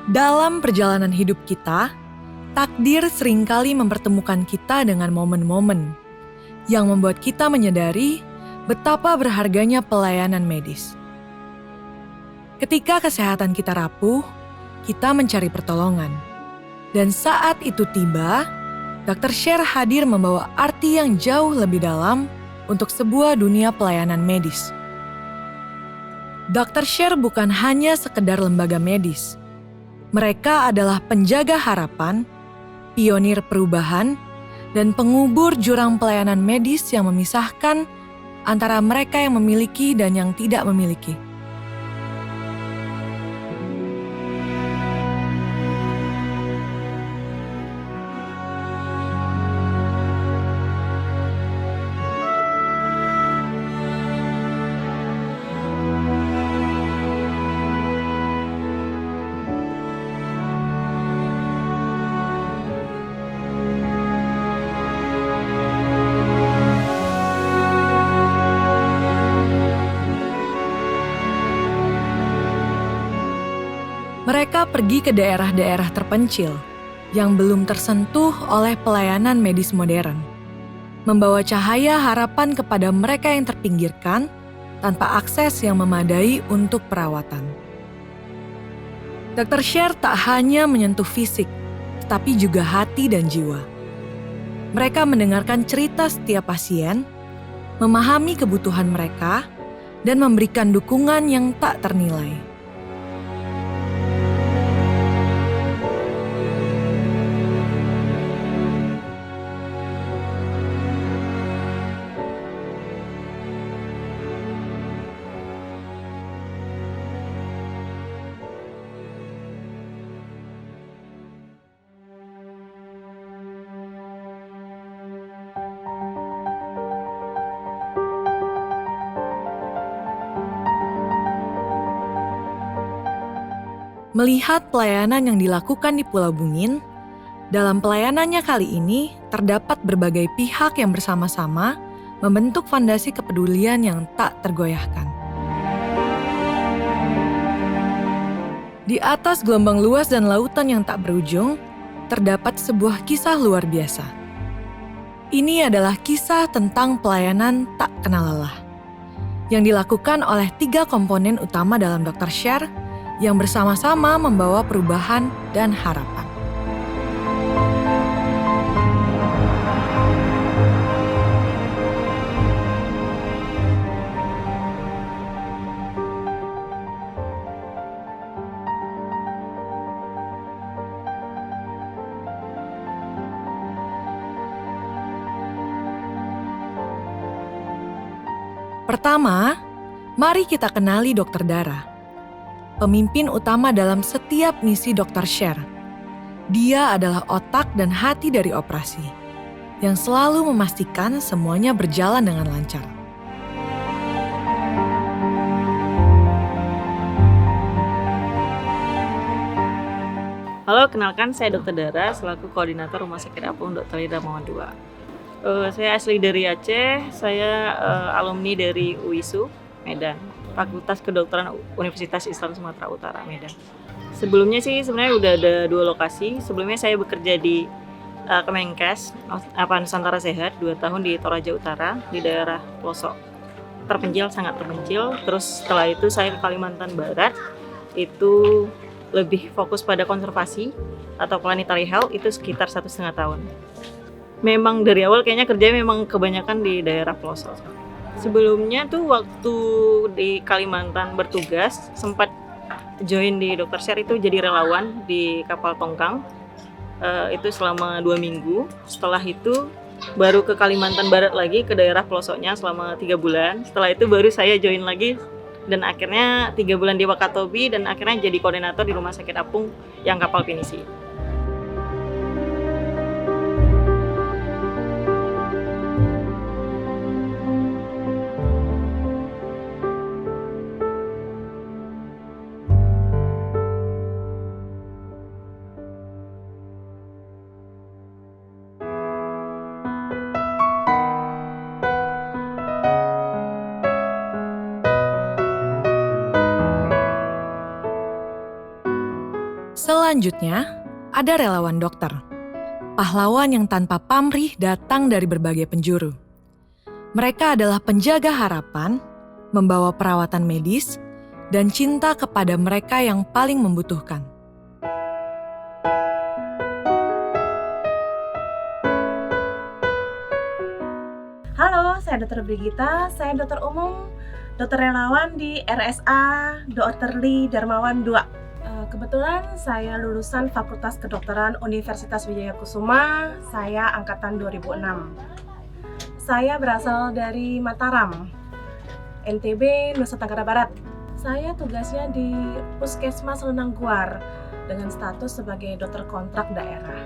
Dalam perjalanan hidup kita, takdir seringkali mempertemukan kita dengan momen-momen yang membuat kita menyadari betapa berharganya pelayanan medis. Ketika kesehatan kita rapuh, kita mencari pertolongan. Dan saat itu tiba, Dr. Sher hadir membawa arti yang jauh lebih dalam untuk sebuah dunia pelayanan medis. Dr. Sher bukan hanya sekedar lembaga medis. Mereka adalah penjaga harapan, pionir perubahan, dan pengubur jurang pelayanan medis yang memisahkan antara mereka yang memiliki dan yang tidak memiliki. Mereka pergi ke daerah-daerah terpencil yang belum tersentuh oleh pelayanan medis modern, membawa cahaya harapan kepada mereka yang terpinggirkan tanpa akses yang memadai untuk perawatan. Dr. Sher tak hanya menyentuh fisik, tetapi juga hati dan jiwa. Mereka mendengarkan cerita setiap pasien, memahami kebutuhan mereka, dan memberikan dukungan yang tak ternilai. Melihat pelayanan yang dilakukan di Pulau Bungin, dalam pelayanannya kali ini terdapat berbagai pihak yang bersama-sama membentuk fondasi kepedulian yang tak tergoyahkan. Di atas gelombang luas dan lautan yang tak berujung, terdapat sebuah kisah luar biasa. Ini adalah kisah tentang pelayanan tak kenal lelah, yang dilakukan oleh 3 komponen utama dalam Dr. Sher, yang bersama-sama membawa perubahan dan harapan. Pertama, mari kita kenali Dr. Dara, pemimpin utama dalam setiap misi Dr. Sher. Dia adalah otak dan hati dari operasi, yang selalu memastikan semuanya berjalan dengan lancar. Halo, kenalkan saya Dr. Dara selaku koordinator Rumah Sakit Apung Dr. Lida Mawar II. Saya asli dari Aceh, saya alumni dari UISU, Medan. Fakultas Kedokteran Universitas Islam Sumatera Utara, Medan. Sebelumnya sih sebenarnya udah ada 2 lokasi. Sebelumnya saya bekerja di Kemenkes, Nusantara Sehat, 2 tahun di Toraja Utara, di daerah pelosok terpencil, sangat terpencil. Terus setelah itu saya ke Kalimantan Barat, itu lebih fokus pada konservasi atau planetary health, itu sekitar 1,5 tahun. Memang dari awal kayaknya kerja memang kebanyakan di daerah pelosok. Sebelumnya tuh waktu di Kalimantan bertugas sempat join di Dokter Share itu jadi relawan di kapal tongkang. Itu selama 2 minggu. Setelah itu baru ke Kalimantan Barat lagi, ke daerah pelosoknya selama 3 bulan. Setelah itu baru saya join lagi dan akhirnya 3 bulan di Wakatobi dan akhirnya jadi koordinator di Rumah Sakit Apung yang kapal pinisi. Selanjutnya, ada relawan dokter. Pahlawan yang tanpa pamrih datang dari berbagai penjuru. Mereka adalah penjaga harapan, membawa perawatan medis, dan cinta kepada mereka yang paling membutuhkan. Halo, saya Dr. Brigita, saya dokter umum, dokter relawan di RSA Dr. Lee Darmawan II. Kebetulan saya lulusan Fakultas Kedokteran Universitas Wijaya Kusuma, saya angkatan 2006. Saya berasal dari Mataram, NTB, Nusa Tenggara Barat. Saya tugasnya di Puskesmas Lenangguar dengan status sebagai dokter kontrak daerah.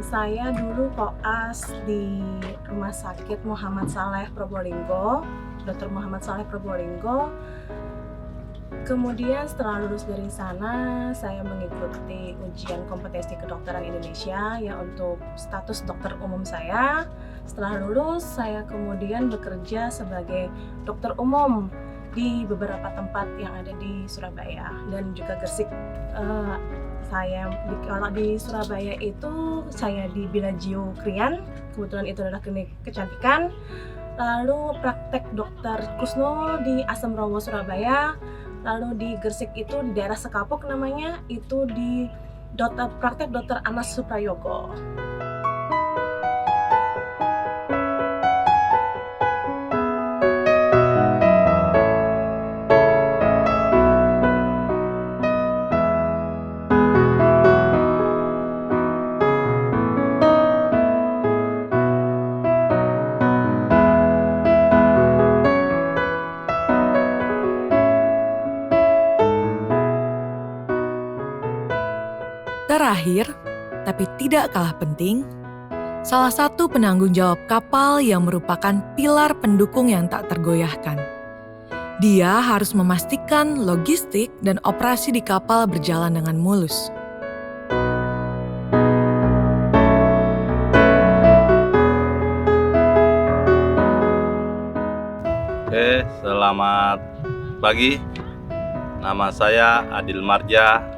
Saya dulu koas di Rumah Sakit Muhammad Saleh Probolinggo, Dr. Muhammad Saleh Probolinggo. Kemudian setelah lulus dari sana, saya mengikuti ujian kompetensi kedokteran Indonesia ya untuk status dokter umum saya. Setelah lulus, saya kemudian bekerja sebagai dokter umum di beberapa tempat yang ada di Surabaya dan juga Gresik. Kalau di Surabaya itu saya di Bilagio Krian, kebetulan itu adalah klinik kecantikan. Lalu praktek dokter Kusno di Asem Rowo Surabaya. Lalu di Gresik itu di daerah Sekapuk namanya, itu di praktek dokter Anas Suprayogo. Terakhir, tapi tidak kalah penting, salah satu penanggung jawab kapal yang merupakan pilar pendukung yang tak tergoyahkan. Dia harus memastikan logistik dan operasi di kapal berjalan dengan mulus. Oke, selamat pagi. Nama saya Adil Marja.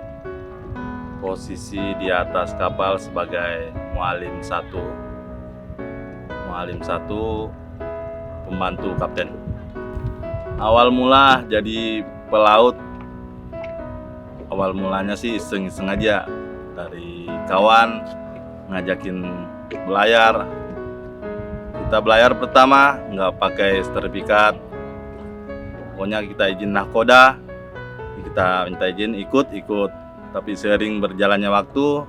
Posisi di atas kapal sebagai mualim 1. Mualim 1, pembantu kapten. Awal mula jadi pelaut. Awal mulanya sih iseng-iseng aja. Dari kawan ngajakin belayar. Kita belayar pertama nggak pakai sertifikat. Pokoknya kita izin nahkoda. Kita minta izin ikut. Tapi seiring berjalannya waktu,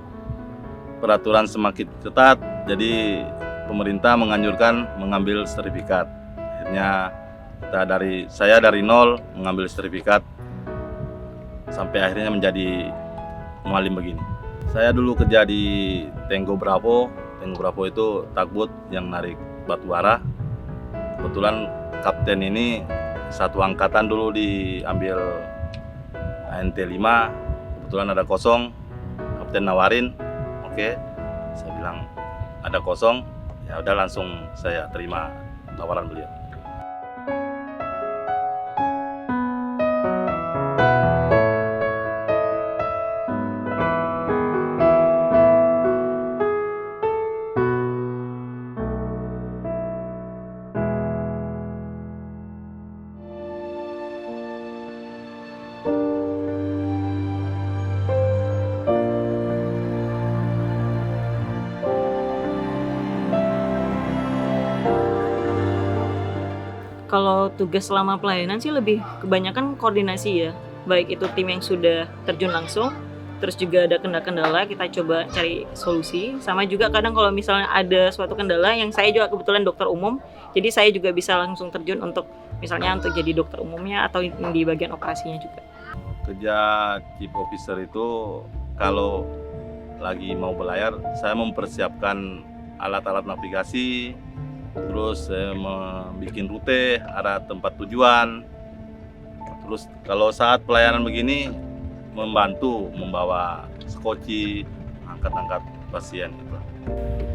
peraturan semakin ketat, jadi pemerintah menganjurkan mengambil sertifikat. Akhirnya saya dari nol mengambil sertifikat sampai akhirnya menjadi mualim begini. Saya dulu kerja di Tenggo Bravo. Tenggo Bravo itu tugboat yang narik batu bara. Kebetulan kapten ini satu angkatan dulu diambil ANT 5. Kebetulan ada kosong, kapten nawarin, oke, saya bilang ada kosong, ya udah langsung saya terima tawaran beliau. Kalau tugas selama pelayanan sih lebih kebanyakan koordinasi ya. baik itu tim yang sudah terjun langsung, terus juga ada kendala-kendala, kita coba cari solusi. Sama juga kadang kalau misalnya ada suatu kendala, yang saya juga kebetulan dokter umum, jadi saya juga bisa langsung terjun untuk misalnya untuk jadi dokter umumnya atau di bagian operasinya juga. Kerja chief officer itu kalau lagi mau berlayar, saya mempersiapkan alat-alat navigasi, terus saya membuat rute arah tempat tujuan. Terus kalau saat pelayanan begini, membantu membawa skoci, angkat-angkat pasien gitu.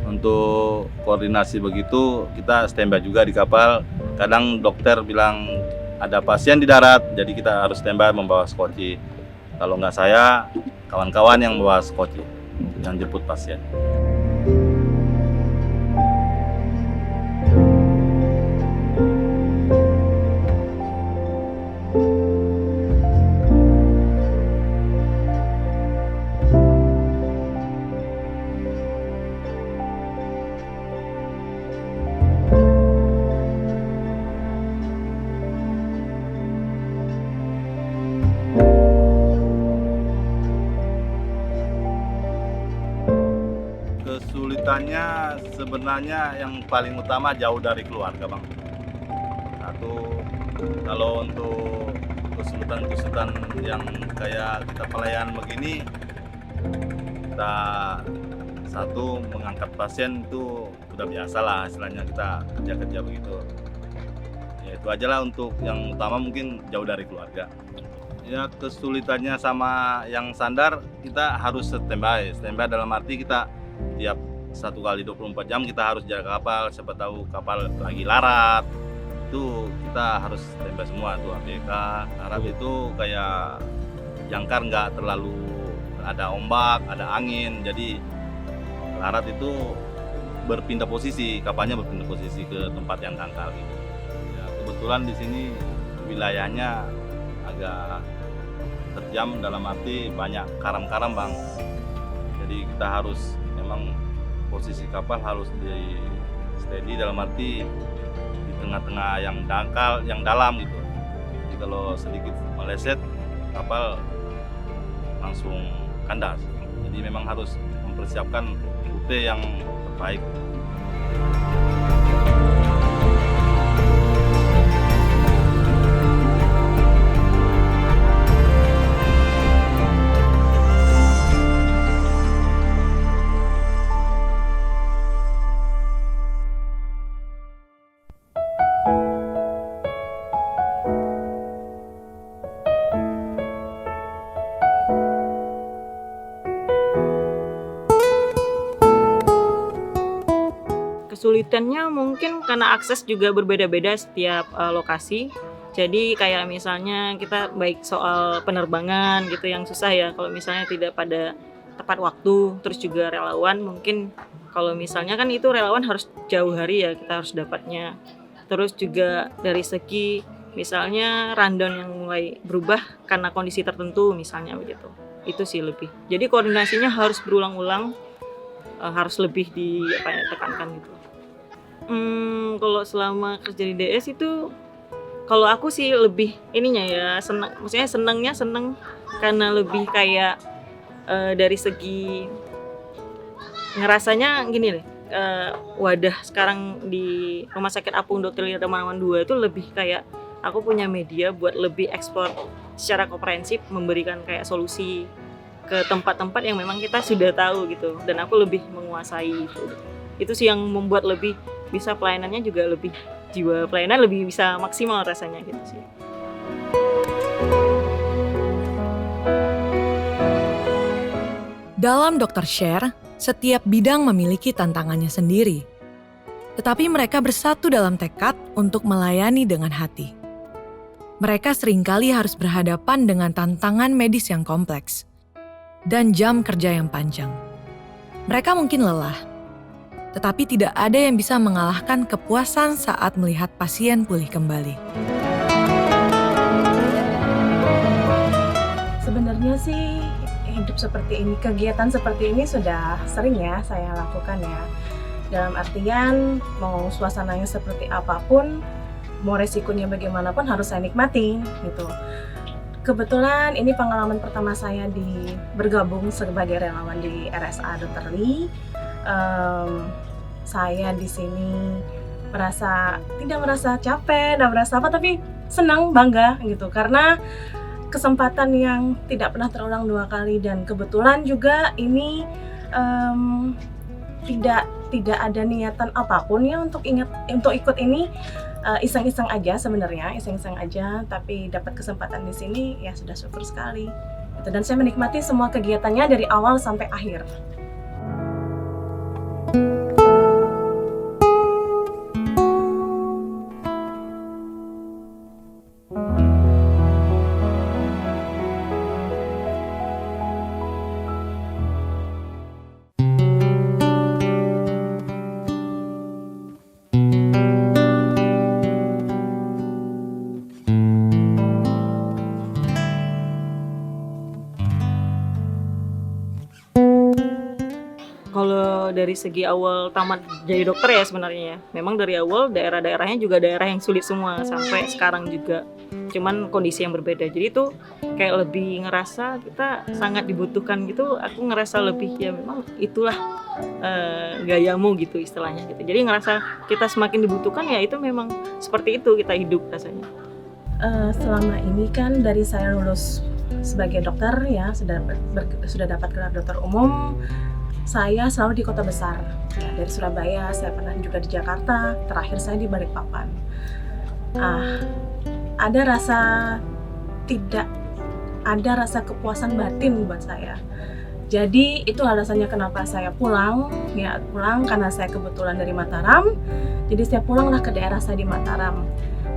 Untuk koordinasi begitu, kita standby juga di kapal. Kadang dokter bilang ada pasien di darat, jadi kita harus standby membawa skoci. Kalau nggak saya, kawan-kawan yang membawa skoci, yang jemput pasien. Kesulitannya sebenarnya yang paling utama jauh dari keluarga, Bang. Satu, kalau untuk kesulitan-kesulitan yang kayak kita pelayanan begini, kita satu mengangkat pasien itu udah biasa lah, istilahnya kita kerja-kerja begitu. Ya itu aja lah untuk yang utama, mungkin jauh dari keluarga. Ya kesulitannya sama yang sandar, kita harus standby. Standby dalam arti kita tiap 1 kali 24 jam kita harus jaga kapal, siapa tahu kapal lagi larat, itu kita harus standby semua tuh ABK. Larat itu kayak jangkar, nggak terlalu ada ombak, ada angin, jadi larat itu berpindah posisi, kapalnya berpindah posisi ke tempat yang dangkal gitu. Ya, kebetulan di sini wilayahnya agak terjam dalam arti banyak karam-karam, Bang. Jadi kita harus memang posisi kapal harus di steady dalam arti di tengah-tengah yang dangkal, yang dalam gitu. Jadi kalau sedikit meleset, kapal langsung kandas. Jadi memang harus mempersiapkan rute yang terbaik. Kesulitannya mungkin karena akses juga berbeda-beda setiap lokasi. Jadi kayak misalnya kita baik soal penerbangan gitu yang susah ya, kalau misalnya tidak pada tepat waktu. Terus juga relawan, mungkin kalau misalnya kan itu relawan harus jauh hari ya kita harus dapatnya. Terus juga dari segi misalnya rundown yang mulai berubah karena kondisi tertentu misalnya begitu. Itu sih lebih. Jadi koordinasinya harus berulang-ulang, harus lebih ditekankan gitu. Kalau selama kerja di DS itu, kalau aku sih lebih ininya ya senang, maksudnya seneng karena lebih kayak dari segi ngerasanya gini deh, wadah sekarang di Rumah Sakit Apung Dr. Lee Darmawan II itu lebih kayak aku punya media buat lebih eksplor secara komprehensif, memberikan kayak solusi ke tempat-tempat yang memang kita sudah tahu gitu, dan aku lebih menguasai itu sih yang membuat lebih bisa pelayanannya juga lebih, jiwa pelayanan lebih bisa maksimal rasanya gitu sih. Dalam Dr. Share, setiap bidang memiliki tantangannya sendiri. Tetapi mereka bersatu dalam tekad untuk melayani dengan hati. Mereka seringkali harus berhadapan dengan tantangan medis yang kompleks dan jam kerja yang panjang. Mereka mungkin lelah, tetapi tidak ada yang bisa mengalahkan kepuasan saat melihat pasien pulih kembali. Sebenarnya sih hidup seperti ini, kegiatan seperti ini sudah sering ya saya lakukan ya. Dalam artian mau suasananya seperti apapun, mau resikonya bagaimanapun harus saya nikmati gitu. Kebetulan ini pengalaman pertama saya bergabung sebagai relawan di RSA Dr. Lee. Saya di sini tidak merasa capek, tidak merasa apa, tapi senang, bangga gitu, karena kesempatan yang tidak pernah terulang 2 kali, dan kebetulan juga ini tidak ada niatan apapun ya untuk ikut ini. Iseng-iseng aja sebenarnya, tapi dapat kesempatan di sini ya sudah syukur sekali. Dan saya menikmati semua kegiatannya dari awal sampai akhir. Kalau dari segi awal tamat jadi dokter ya sebenarnya ya, memang dari awal daerah-daerahnya juga daerah yang sulit semua sampai sekarang juga. Cuman kondisi yang berbeda. Jadi itu kayak lebih ngerasa kita sangat dibutuhkan gitu. Aku ngerasa lebih ya memang itulah gayamu gitu istilahnya gitu. Jadi ngerasa kita semakin dibutuhkan ya itu memang seperti itu kita hidup rasanya. Selama ini kan dari saya lulus sebagai dokter ya, sudah dapat gelar dokter umum. Saya selalu di kota besar, ya, dari Surabaya, saya pernah juga di Jakarta, terakhir saya di Balikpapan. Ada rasa kepuasan batin buat saya. Jadi itu alasannya kenapa saya pulang karena saya kebetulan dari Mataram. Jadi saya pulanglah ke daerah saya di Mataram.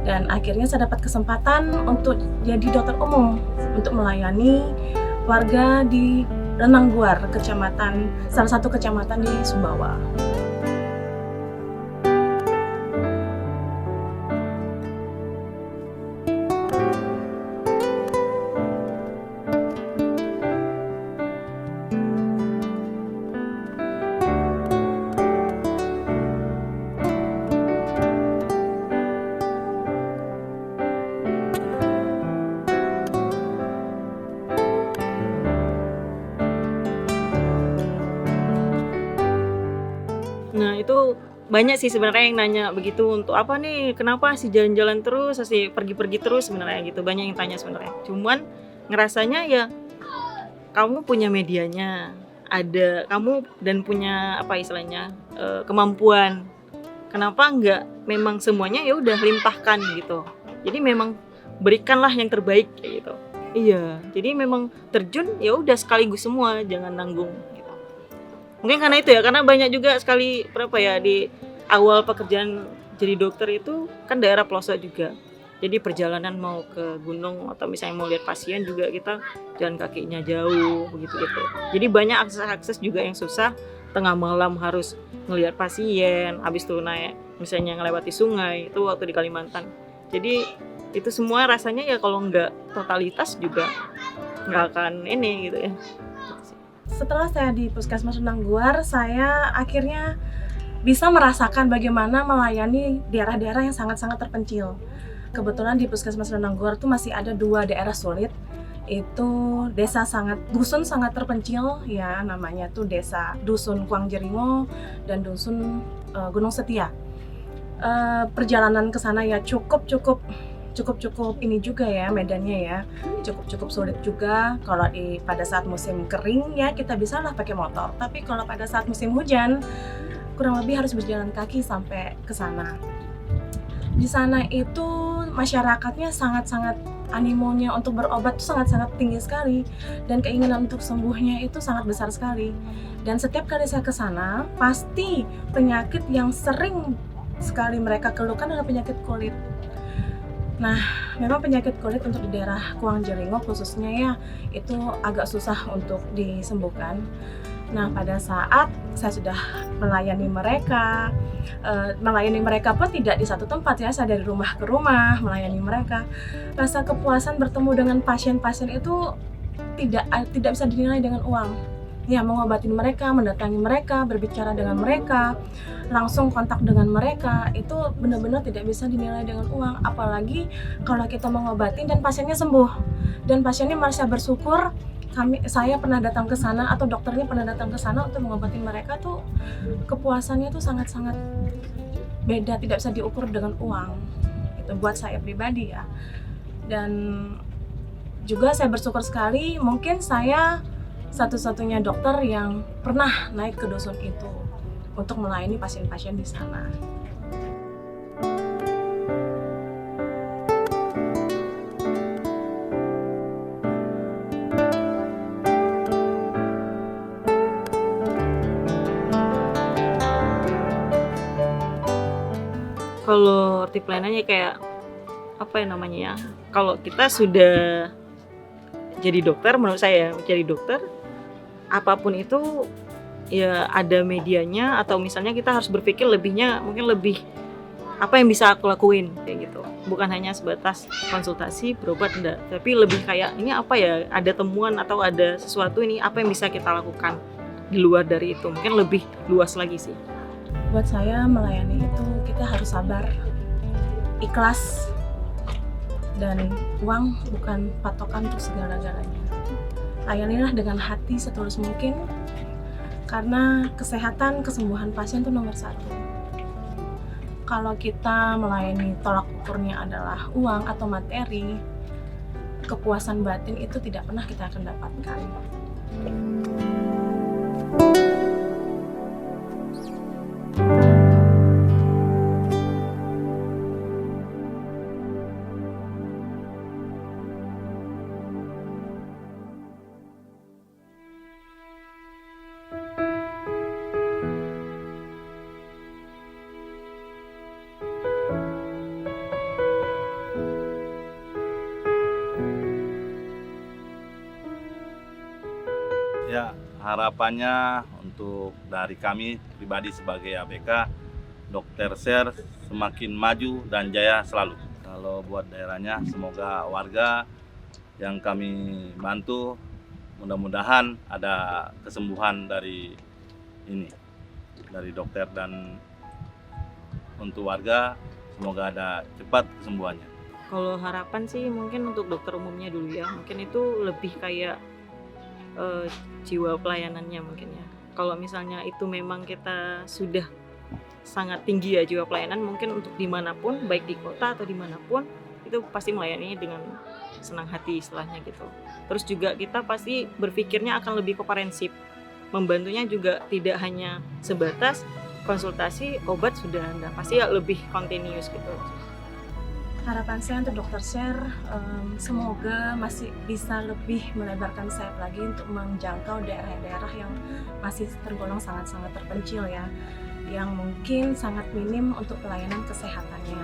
Dan akhirnya saya dapat kesempatan untuk jadi dokter umum, untuk melayani warga di Renangguar, salah satu kecamatan di Sumbawa. Nah itu banyak sih sebenarnya yang nanya begitu, untuk apa nih, kenapa sih jalan-jalan terus, sih pergi-pergi terus sebenarnya gitu, banyak yang tanya sebenarnya. Cuman ngerasanya ya kamu punya medianya, ada kamu dan punya apa istilahnya kemampuan. Kenapa enggak memang semuanya ya udah limpahkan gitu. Jadi memang berikanlah yang terbaik kayak gitu. Iya, jadi memang terjun ya udah sekaligus semua, jangan nanggung. Mungkin karena itu ya, karena banyak juga sekali di awal pekerjaan jadi dokter itu kan daerah pelosok juga. Jadi perjalanan mau ke gunung atau misalnya mau lihat pasien juga kita jalan kakinya jauh begitu. Jadi banyak akses juga yang susah, tengah malam harus ngelihat pasien, habis itu naik misalnya ngelewati sungai, itu waktu di Kalimantan. Jadi itu semua rasanya ya kalau nggak totalitas juga nggak akan ini gitu ya. Setelah saya di Puskesmas Renangguar, saya akhirnya bisa merasakan bagaimana melayani daerah-daerah yang sangat-sangat terpencil. Kebetulan di Puskesmas Renangguar itu masih ada 2 daerah sulit. Itu dusun sangat terpencil ya, namanya tuh dusun Kuang Jeringo dan dusun Gunung Setia. Perjalanan ke sana ya cukup ini juga ya medannya ya, cukup sulit juga. Kalau pada saat musim kering ya kita bisa lah pakai motor, tapi kalau pada saat musim hujan kurang lebih harus berjalan kaki sampai ke sana. Di sana itu masyarakatnya sangat-sangat animonya untuk berobat tuh sangat-sangat tinggi sekali, dan keinginan untuk sembuhnya itu sangat besar sekali. Dan setiap kali saya ke sana pasti penyakit yang sering sekali mereka keluhkan adalah penyakit kulit. Nah, memang penyakit kulit untuk di daerah Kuang Jeringo khususnya ya, itu agak susah untuk disembuhkan. Nah, pada saat saya sudah melayani mereka pun tidak di satu tempat ya, saya dari rumah ke rumah melayani mereka. Rasa kepuasan bertemu dengan pasien-pasien itu tidak bisa dinilai dengan uang. ya mengobatin mereka, mendatangi mereka, berbicara dengan mereka, langsung kontak dengan mereka, itu benar-benar tidak bisa dinilai dengan uang. Apalagi kalau kita mengobatin dan pasiennya sembuh dan pasiennya merasa bersyukur. Saya pernah datang ke sana atau dokternya pernah datang ke sana untuk mengobatin mereka, tuh kepuasannya tuh sangat-sangat beda, tidak bisa diukur dengan uang. Itu buat saya pribadi ya. Dan juga saya bersyukur sekali, mungkin saya satu-satunya dokter yang pernah naik ke dusun itu untuk melayani pasien-pasien di sana. Kalau arti pelayanannya kayak apa ya namanya ya? Kalau kita sudah jadi dokter, menurut saya menjadi dokter, apapun itu ya ada medianya, atau misalnya kita harus berpikir lebihnya, mungkin lebih apa yang bisa aku lakuin kayak gitu. Bukan hanya sebatas konsultasi, berobat, enggak, tapi lebih kayak ini apa ya, ada temuan atau ada sesuatu ini apa yang bisa kita lakukan di luar dari itu, mungkin lebih luas lagi sih. Buat saya melayani itu kita harus sabar, ikhlas, dan uang bukan patokan untuk segala-galanya. Layanilah dengan hati setulus mungkin, karena kesehatan, kesembuhan pasien itu nomor satu. Kalau kita melayani tolak ukurnya adalah uang atau materi, kepuasan batin itu tidak pernah kita akan dapatkan. Ya, harapannya untuk dari kami pribadi sebagai ABK, Dr. Sher semakin maju dan jaya selalu. Kalau buat daerahnya, semoga warga yang kami bantu, mudah-mudahan ada kesembuhan dari ini, dari dokter, dan untuk warga semoga ada cepat kesembuhannya. Kalau harapan sih mungkin untuk dokter umumnya dulu ya, mungkin itu lebih kayak jiwa pelayanannya mungkin ya. Kalau misalnya itu memang kita sudah sangat tinggi ya jiwa pelayanan, mungkin untuk dimanapun, baik di kota atau dimanapun, itu pasti melayani dengan senang hati istilahnya gitu. Terus juga kita pasti berpikirnya akan lebih komprehensif, membantunya juga tidak hanya sebatas konsultasi, obat sudah ada, pasti ya lebih continuous gitu. Harapan saya untuk Dr. Sher, semoga masih bisa lebih melebarkan sayap lagi untuk menjangkau daerah-daerah yang masih tergolong sangat-sangat terpencil ya, yang mungkin sangat minim untuk pelayanan kesehatannya.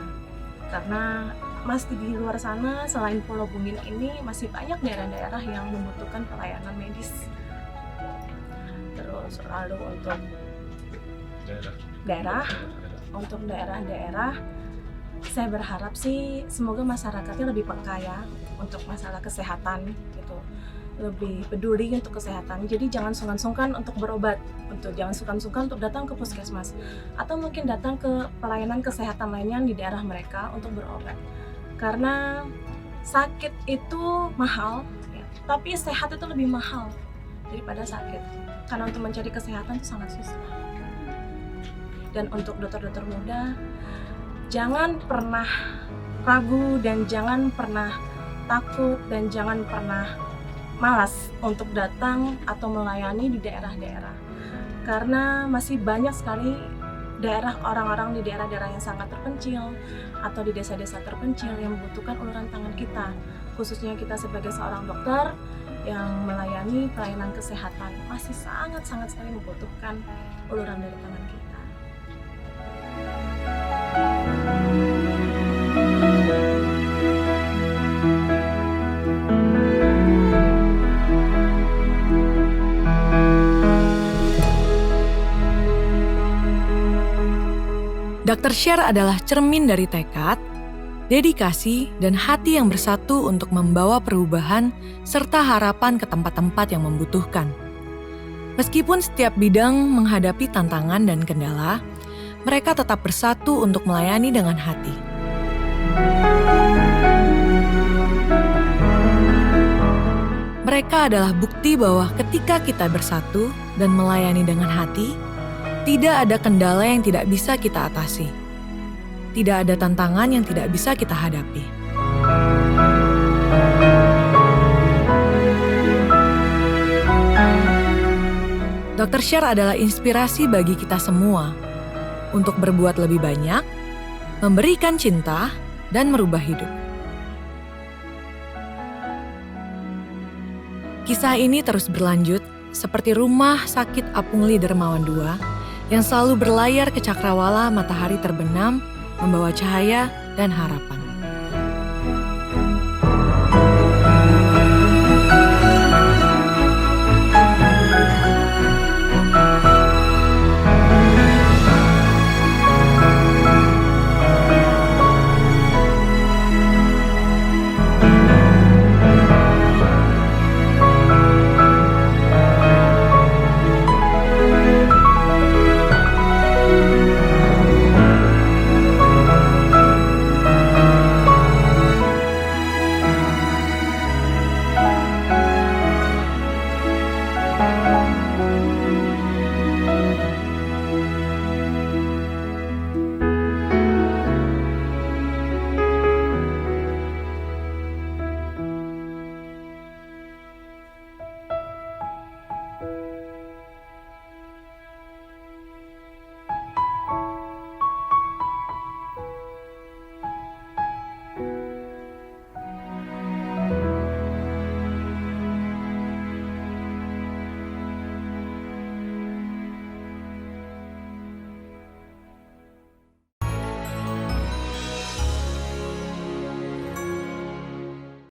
Karena masih di luar sana, selain Pulau Bungin ini, masih banyak daerah-daerah yang membutuhkan pelayanan medis. Terus lalu untuk daerah, saya berharap sih semoga masyarakatnya lebih peka ya untuk masalah kesehatan gitu, lebih peduli untuk kesehatan. Jadi jangan sungkan-sungkan untuk berobat, jangan sungkan-sungkan untuk datang ke puskesmas atau mungkin datang ke pelayanan kesehatan lainnya di daerah mereka untuk berobat. Karena sakit itu mahal, ya, tapi sehat itu lebih mahal daripada sakit. Karena untuk mencari kesehatan itu sangat susah. Dan untuk dokter-dokter muda, jangan pernah ragu dan jangan pernah takut dan jangan pernah malas untuk datang atau melayani di daerah-daerah. Karena masih banyak sekali daerah orang-orang di daerah-daerah yang sangat terpencil atau di desa-desa terpencil yang membutuhkan uluran tangan kita. Khususnya kita sebagai seorang dokter yang melayani pelayanan kesehatan masih sangat-sangat sekali membutuhkan uluran dari tangan kita. Dr. Sher adalah cermin dari tekad, dedikasi, dan hati yang bersatu untuk membawa perubahan serta harapan ke tempat-tempat yang membutuhkan. Meskipun setiap bidang menghadapi tantangan dan kendala, mereka tetap bersatu untuk melayani dengan hati. Mereka adalah bukti bahwa ketika kita bersatu dan melayani dengan hati, tidak ada kendala yang tidak bisa kita atasi. Tidak ada tantangan yang tidak bisa kita hadapi. Dr. Share adalah inspirasi bagi kita semua untuk berbuat lebih banyak, memberikan cinta, dan merubah hidup. Kisah ini terus berlanjut seperti rumah sakit Apung Lee Darmawan II yang selalu berlayar ke cakrawala matahari terbenam, membawa cahaya dan harapan.